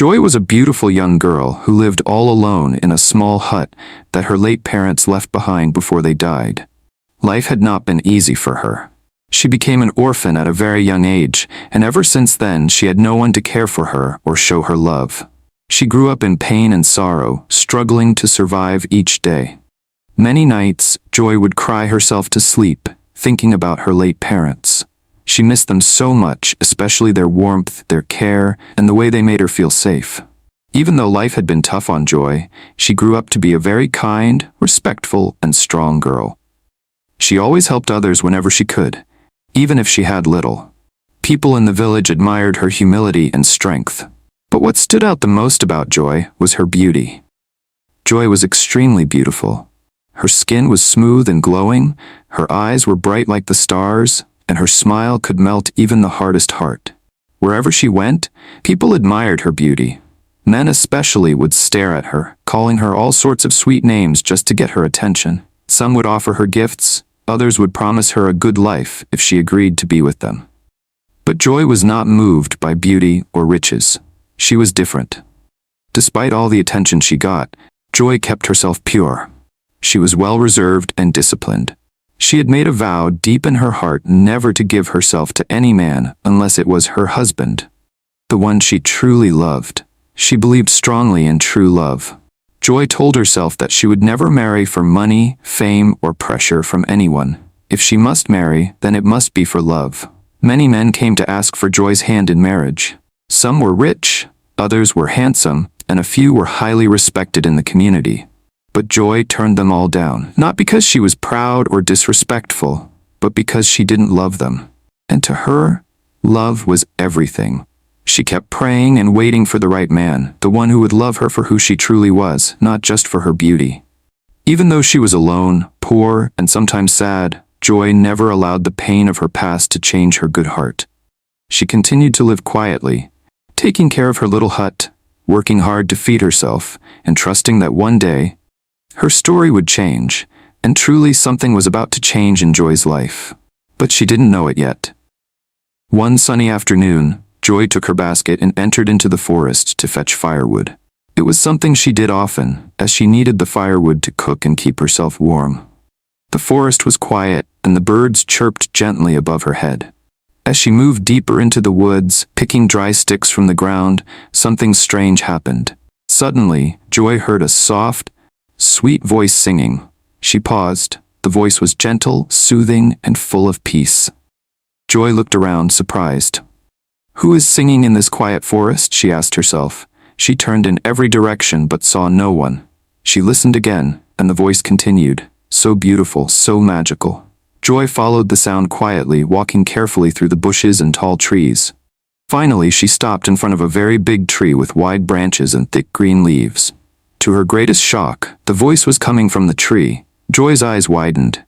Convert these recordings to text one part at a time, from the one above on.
Joy was a beautiful young girl who lived all alone in a small hut that her late parents left behind before they died. Life had not been easy for her. She became an orphan at a very young age, and ever since then she had no one to care for her or show her love. She grew up in pain and sorrow, struggling to survive each day. Many nights, Joy would cry herself to sleep, thinking about her late parents. She missed them so much, especially their warmth, their care, and the way they made her feel safe. Even though life had been tough on Joy, she grew up to be a very kind, respectful, and strong girl. She always helped others whenever she could, even if she had little. People in the village admired her humility and strength. But what stood out the most about Joy was her beauty. Joy was extremely beautiful. Her skin was smooth and glowing, her eyes were bright like the stars, and her smile could melt even the hardest heart. Wherever she went, people admired her beauty. Men especially would stare at her, calling her all sorts of sweet names just to get her attention. Some would offer her gifts, others would promise her a good life if she agreed to be with them. But Joy was not moved by beauty or riches. She was different. Despite all the attention she got, Joy kept herself pure. She was well reserved and disciplined. She had made a vow deep in her heart never to give herself to any man unless it was her husband, the one she truly loved. She believed strongly in true love. Joy told herself that she would never marry for money, fame, or pressure from anyone. If she must marry, then it must be for love. Many men came to ask for Joy's hand in marriage. Some were rich, others were handsome, and a few were highly respected in the community. But Joy turned them all down, not because she was proud or disrespectful, but because she didn't love them. And to her, love was everything. She kept praying and waiting for the right man, the one who would love her for who she truly was, not just for her beauty. Even though she was alone, poor, and sometimes sad, Joy never allowed the pain of her past to change her good heart. She continued to live quietly, taking care of her little hut, working hard to feed herself, and trusting that one day, her story would change, and truly something was about to change in Joy's life. But she didn't know it yet. One sunny afternoon, Joy took her basket and entered into the forest to fetch firewood. It was something she did often, as she needed the firewood to cook and keep herself warm. The forest was quiet, and the birds chirped gently above her head. As she moved deeper into the woods, picking dry sticks from the ground, something strange happened. Suddenly, Joy heard a soft, sweet voice singing. She paused. The voice was gentle, soothing, and full of peace. Joy looked around, surprised. Who is singing in this quiet forest? She asked herself. She turned in every direction but saw no one. She listened again, and the voice continued. So beautiful, so magical. Joy followed the sound quietly, walking carefully through the bushes and tall trees. Finally, she stopped in front of a very big tree with wide branches and thick green leaves. To her greatest shock, the voice was coming from the tree. Joy's eyes widened.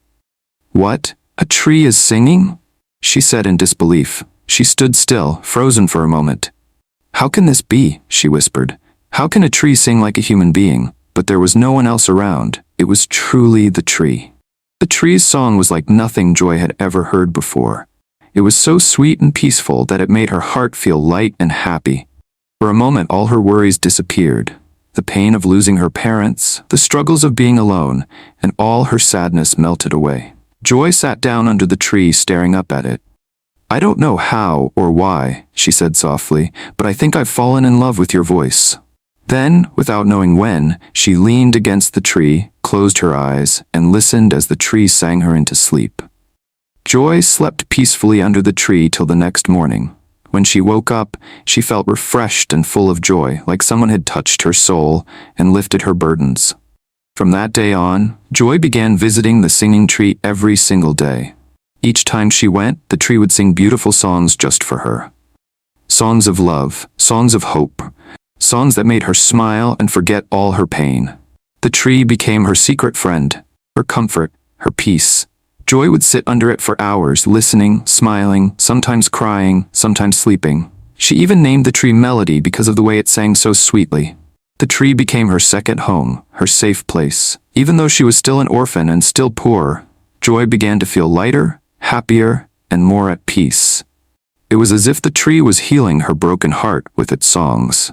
"What? A tree is singing?" she said in disbelief. She stood still, frozen for a moment. "How can this be?" she whispered. "How can a tree sing like a human being?" But there was no one else around. It was truly the tree. The tree's song was like nothing Joy had ever heard before. It was so sweet and peaceful that it made her heart feel light and happy. For a moment, all her worries disappeared. The pain of losing her parents, the struggles of being alone, and all her sadness melted away. Joy sat down under the tree, staring up at it. "I don't know how or why," she said softly, "but I think I've fallen in love with your voice." Then, without knowing when, she leaned against the tree, closed her eyes, and listened as the tree sang her into sleep. Joy slept peacefully under the tree till the next morning. When she woke up, she felt refreshed and full of joy, like someone had touched her soul and lifted her burdens. From that day on, Joy began visiting the singing tree every single day. Each time she went, the tree would sing beautiful songs just for her. Songs of love, songs of hope, songs that made her smile and forget all her pain. The tree became her secret friend, her comfort, her peace. Joy would sit under it for hours, listening, smiling, sometimes crying, sometimes sleeping. She even named the tree Melody because of the way it sang so sweetly. The tree became her second home, her safe place. Even though she was still an orphan and still poor, Joy began to feel lighter, happier, and more at peace. It was as if the tree was healing her broken heart with its songs.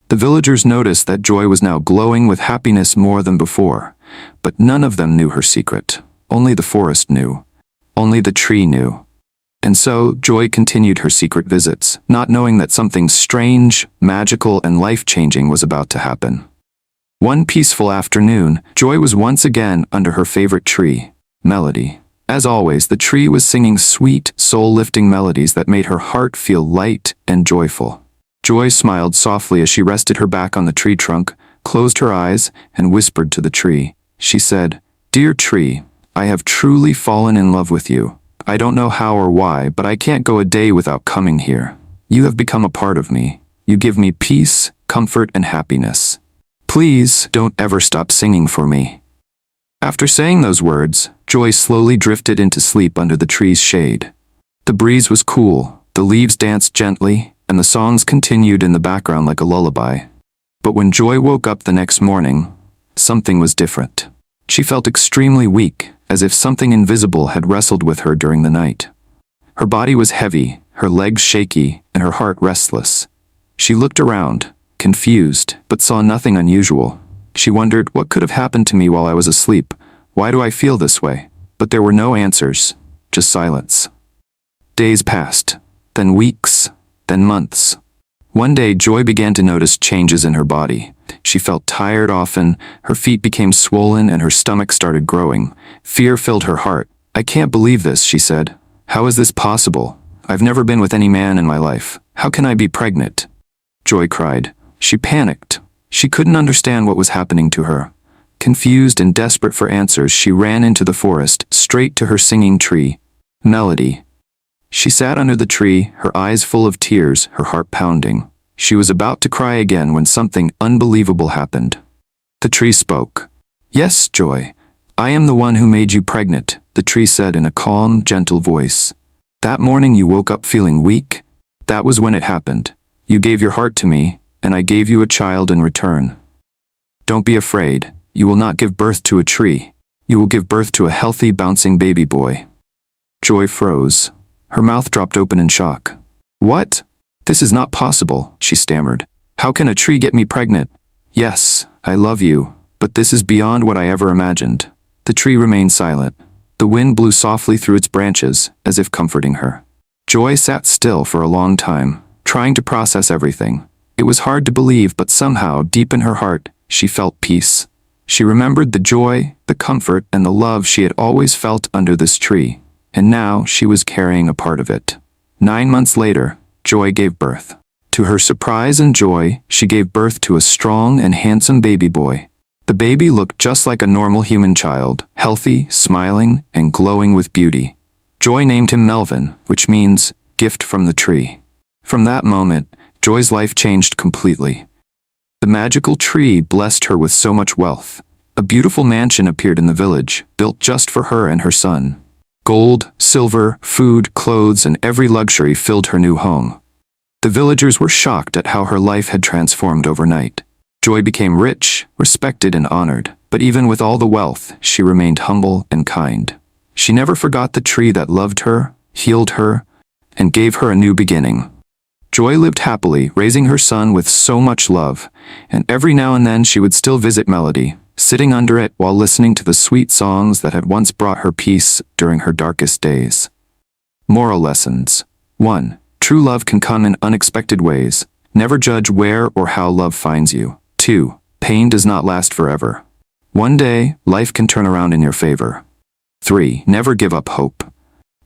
The villagers noticed that Joy was now glowing with happiness more than before, but none of them knew her secret. Only the forest knew. Only the tree knew. And so, Joy continued her secret visits, not knowing that something strange, magical, and life-changing was about to happen. One peaceful afternoon, Joy was once again under her favorite tree, Melody. As always, the tree was singing sweet, soul-lifting melodies that made her heart feel light and joyful. Joy smiled softly as she rested her back on the tree trunk, closed her eyes, and whispered to the tree. She said, "Dear tree, I have truly fallen in love with you. I don't know how or why, but I can't go a day without coming here. You have become a part of me. You give me peace, comfort, and happiness. Please don't ever stop singing for me." After saying those words, Joy slowly drifted into sleep under the tree's shade. The breeze was cool, the leaves danced gently, and the songs continued in the background like a lullaby. But when Joy woke up the next morning, something was different. She felt extremely weak, as if something invisible had wrestled with her during the night. Her body was heavy, her legs shaky, and her heart restless. She looked around, confused, but saw nothing unusual. She wondered, what could have happened to me while I was asleep? Why do I feel this way? But there were no answers, just silence. Days passed, then weeks, then months. One day, Joy began to notice changes in her body. She felt tired often, her feet became swollen, and her stomach started growing. Fear filled her heart. "I can't believe this," she said. "How is this possible? I've never been with any man in my life. How can I be pregnant?" Joy cried. She panicked. She couldn't understand what was happening to her. Confused and desperate for answers, she ran into the forest, straight to her singing tree, Melody. She sat under the tree, her eyes full of tears, her heart pounding. She was about to cry again when something unbelievable happened. The tree spoke. "Yes, Joy, I am the one who made you pregnant," the tree said in a calm, gentle voice. "That morning you woke up feeling weak. That was when it happened. You gave your heart to me, and I gave you a child in return. Don't be afraid. You will not give birth to a tree. You will give birth to a healthy, bouncing baby boy." Joy froze. Her mouth dropped open in shock. "What? This is not possible," she stammered. "How can a tree get me pregnant?" "Yes, I love you, but this is beyond what I ever imagined." The tree remained silent. The wind blew softly through its branches, as if comforting her. Joy sat still for a long time, trying to process everything. It was hard to believe, but somehow, deep in her heart, she felt peace. She remembered the joy, the comfort, and the love she had always felt under this tree. And now she was carrying a part of it. 9 months later, Joy gave birth. To her surprise and joy, she gave birth to a strong and handsome baby boy. The baby looked just like a normal human child, healthy, smiling, and glowing with beauty. Joy named him Melvin, which means gift from the tree. From that moment, Joy's life changed completely. The magical tree blessed her with so much wealth. A beautiful mansion appeared in the village, built just for her and her son. Gold, silver, food, clothes, and every luxury filled her new home. The villagers were shocked at how her life had transformed overnight. Joy became rich, respected, and honored, but even with all the wealth, she remained humble and kind. She never forgot the tree that loved her, healed her, and gave her a new beginning. Joy lived happily, raising her son with so much love, and every now and then she would still visit Melody, sitting under it while listening to the sweet songs that had once brought her peace during her darkest days. Moral lessons. 1. True love can come in unexpected ways. Never judge where or how love finds you. 2. Pain does not last forever. One day, life can turn around in your favor. 3. Never give up hope.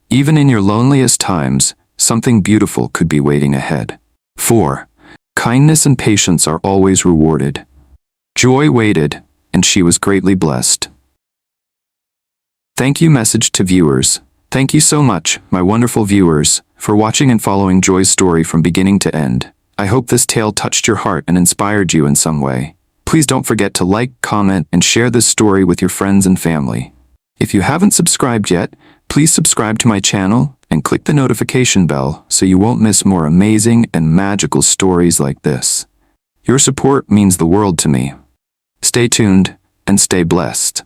Even in your loneliest times, something beautiful could be waiting ahead. 4. Kindness and patience are always rewarded. Joy waited, and she was greatly blessed. Thank you message to viewers. Thank you so much, my wonderful viewers, for watching and following Joy's story from beginning to end. I hope this tale touched your heart and inspired you in some way. Please don't forget to like, comment, and share this story with your friends and family. If you haven't subscribed yet, please subscribe to my channel and click the notification bell so you won't miss more amazing and magical stories like this. Your support means the world to me. Stay tuned and stay blessed.